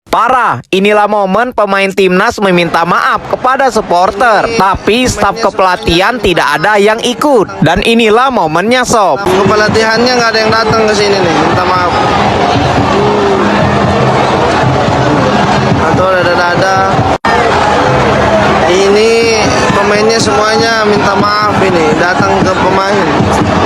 Parah, inilah momen pemain timnas meminta maaf kepada supporter, tapi staf kepelatihan tidak ada yang ikut. Dan inilah momennya, Sob. Kepelatihannya nggak ada yang datang ke sini nih, minta maaf. Atau ada. Ini pemainnya semuanya minta maaf ini, datang ke pemain.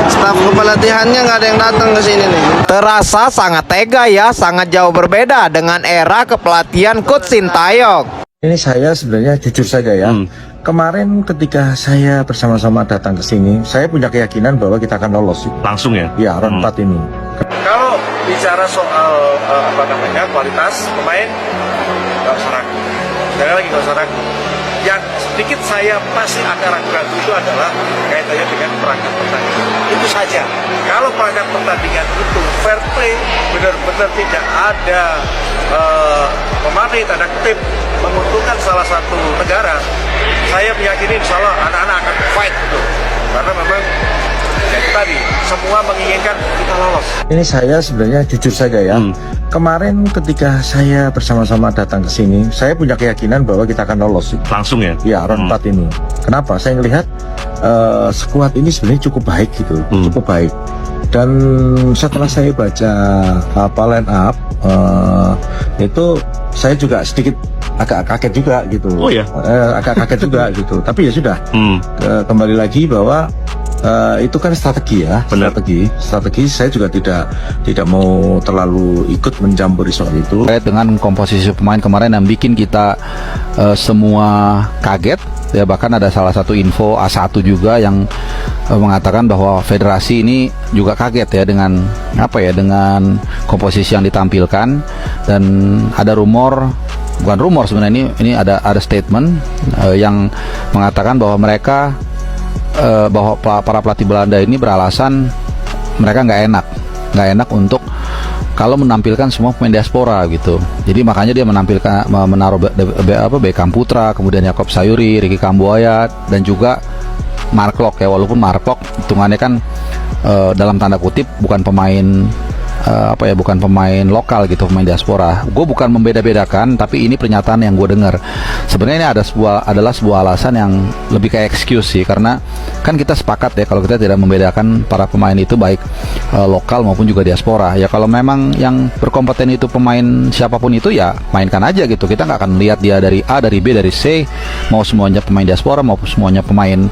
Staf kepelatihannya nggak ada yang datang ke sini nih. Terasa sangat tega ya, sangat jauh berbeda dengan era kepelatihan Coach Sintayong. Ini saya sebenarnya jujur saja ya. Kemarin ketika saya bersama-sama datang ke sini, saya punya keyakinan bahwa kita akan lolos. Langsung ya? Ya, round 4 ini. Kalau bicara soal kualitas pemain, nggak usah ragu. Sekali lagi nggak usah ragu. Yang sedikit saya masih agak ragu-ragu itu adalah kaitannya dengan perangkat pertandingan. Itu saja. Kalau perangkat pertandingan itu fair play, benar-benar tidak ada memaknai tanda kutip menguntungkan salah satu negara, saya meyakini insya Allah anak-anak akan fight itu. Karena memang ya itu tadi, semua menginginkan kita lolos. Ini saya sebenarnya jujur saja ya. Kemarin ketika saya bersama-sama datang ke sini, saya punya keyakinan bahwa kita akan lolos. Langsung ya? Ya, round 4 ini. Kenapa? Saya melihat skuad ini sebenarnya cukup baik gitu, cukup baik. Dan setelah saya baca line up, itu saya juga sedikit agak kaget juga gitu. Oh ya? Agak kaget juga gitu. Tapi ya sudah, kembali lagi bahwa itu kan strategi ya. Benar. Strategi saya juga tidak mau terlalu ikut mencampuri soal itu. Terkait dengan komposisi pemain kemarin yang bikin kita semua kaget ya, bahkan ada salah satu info A1 juga yang mengatakan bahwa federasi ini juga kaget ya dengan dengan komposisi yang ditampilkan. Dan ada bukan rumor sebenarnya, ini ada statement yang mengatakan bahwa mereka bahwa para pelatih Belanda ini beralasan mereka nggak enak untuk kalau menampilkan semua pemain diaspora gitu. Jadi makanya dia menaruh Beckham Putra, kemudian Yakob Sayuri, Ricky Kambuaya, dan juga Mark Locke ya. Walaupun Mark Locke hitungannya kan dalam tanda kutip bukan pemain bukan pemain lokal gitu, pemain diaspora. Gue bukan membeda-bedakan, tapi ini pernyataan yang gue dengar. Sebenarnya ini adalah sebuah alasan yang lebih kayak excuse sih, karena kan kita sepakat ya kalau kita tidak membedakan para pemain itu baik lokal maupun juga diaspora. Ya kalau memang yang berkompeten itu pemain siapapun itu ya mainkan aja gitu. Kita nggak akan lihat dia dari A, dari B, dari C, mau semuanya pemain diaspora maupun semuanya pemain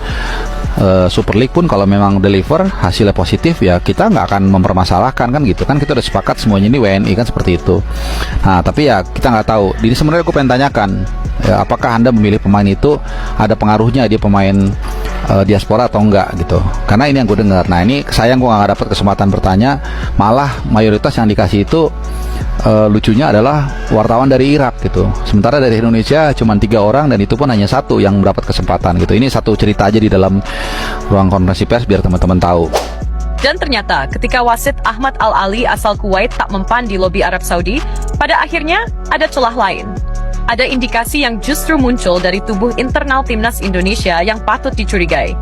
Super League pun kalau memang deliver hasilnya positif ya kita nggak akan mempermasalahkan kan gitu kan. Kita udah sepakat semuanya ini WNI kan, seperti itu. Nah tapi ya kita nggak tahu. Ini sebenarnya aku pengen tanyakan ya, apakah Anda memilih pemain itu ada pengaruhnya dia pemain diaspora atau enggak gitu. Karena ini yang gue dengar. Nah ini sayang gue nggak dapat kesempatan bertanya, malah mayoritas yang dikasih itu lucunya adalah wartawan dari Irak gitu. Sementara dari Indonesia cuma 3 orang, dan itu pun hanya 1 yang mendapat kesempatan gitu. Ini satu cerita aja di dalam ruang konferensi pers biar teman-teman tahu. Dan ternyata ketika wasit Ahmad Al-Ali asal Kuwait tak mempan di lobi Arab Saudi, pada akhirnya ada celah lain. Ada indikasi yang justru muncul dari tubuh internal timnas Indonesia yang patut dicurigai.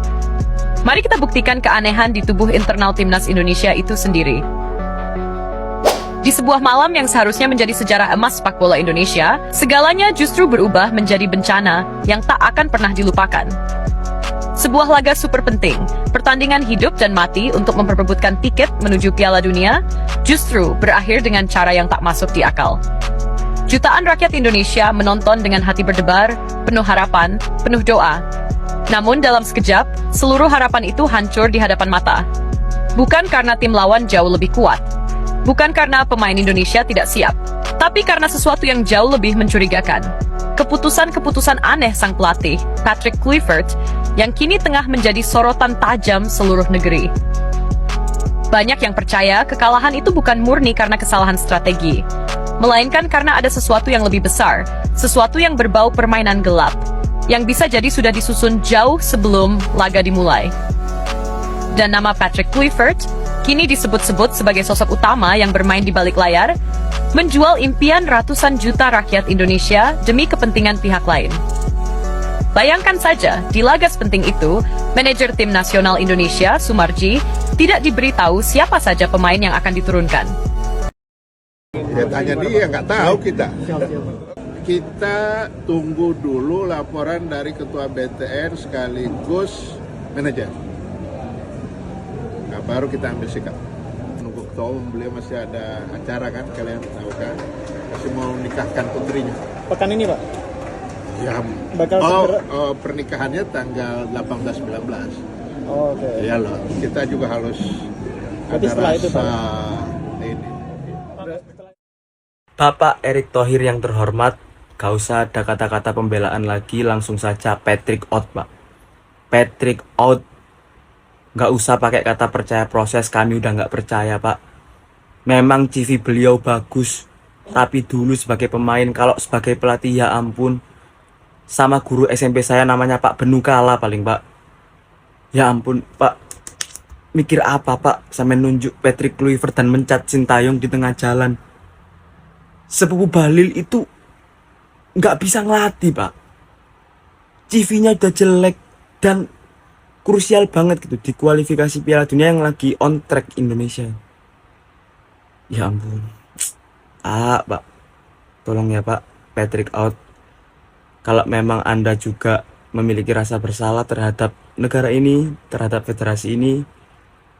Mari kita buktikan keanehan di tubuh internal timnas Indonesia itu sendiri. Di sebuah malam yang seharusnya menjadi sejarah emas sepak bola Indonesia, segalanya justru berubah menjadi bencana yang tak akan pernah dilupakan. Sebuah laga super penting, pertandingan hidup dan mati untuk memperebutkan tiket menuju Piala Dunia, justru berakhir dengan cara yang tak masuk di akal. Jutaan rakyat Indonesia menonton dengan hati berdebar, penuh harapan, penuh doa. Namun dalam sekejap, seluruh harapan itu hancur di hadapan mata. Bukan karena tim lawan jauh lebih kuat, bukan karena pemain Indonesia tidak siap, tapi karena sesuatu yang jauh lebih mencurigakan. Keputusan-keputusan aneh sang pelatih, Patrick Kluivert, yang kini tengah menjadi sorotan tajam seluruh negeri. Banyak yang percaya kekalahan itu bukan murni karena kesalahan strategi, melainkan karena ada sesuatu yang lebih besar, sesuatu yang berbau permainan gelap, yang bisa jadi sudah disusun jauh sebelum laga dimulai. Dan nama Patrick Kluivert kini disebut-sebut sebagai sosok utama yang bermain di balik layar, menjual impian ratusan juta rakyat Indonesia demi kepentingan pihak lain. Bayangkan saja, di laga sepenting itu, manajer tim nasional Indonesia, Sumarji, tidak diberitahu siapa saja pemain yang akan diturunkan. Ya tanya dia, nggak tahu kita. Kita tunggu dulu laporan dari Ketua BTN sekaligus manajer. Nah, baru kita ambil sikap. Nunggu ketua umum, beliau masih ada acara kan, kalian tahu kan. Masih mau nikahkan putrinya. Pekan ini, Pak? Ya, Bakal pernikahannya tanggal 18-19. Oh, oke. Ya loh, kita juga harus Berarti ada setelah rasa itu, Pak? ini. Bapak Erick Thohir yang terhormat, gak usah ada kata-kata pembelaan lagi, langsung saja Patrick out, Pak. Patrick out. Gak usah pakai kata percaya proses, kami udah gak percaya, Pak. Memang CV beliau bagus, tapi dulu sebagai pemain, kalau sebagai pelatih ya ampun. Sama guru SMP saya namanya Pak Benukala paling, Pak. Ya ampun, Pak. Mikir apa, Pak? Sampai nunjuk Patrick Kluivert dan mencat Sintayong di tengah jalan. Sepupu Balil itu nggak bisa ngelatih, Pak. CV-nya udah jelek dan krusial banget gitu di kualifikasi Piala Dunia yang lagi on track Indonesia. Ya ampun. Pak. Tolong ya, Pak. Patrick out. Kalau memang Anda juga memiliki rasa bersalah terhadap negara ini, terhadap federasi ini,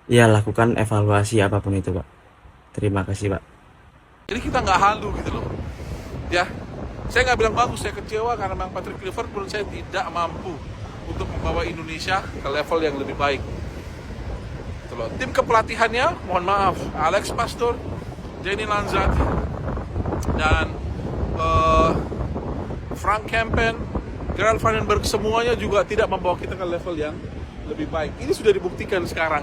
ya lakukan evaluasi apapun itu, Pak. Terima kasih, Pak. Jadi kita nggak halu gitu loh, ya. Saya nggak bilang bagus, saya kecewa karena memang Patrick Kluivert menurut saya tidak mampu untuk membawa Indonesia ke level yang lebih baik. Gitu loh. Tim kepelatihannya, mohon maaf, Alex Pastor, Jenny Lanzat, dan Frank Kempen, Gerald Vandenberg, semuanya juga tidak membawa kita ke level yang lebih baik. Ini sudah dibuktikan sekarang.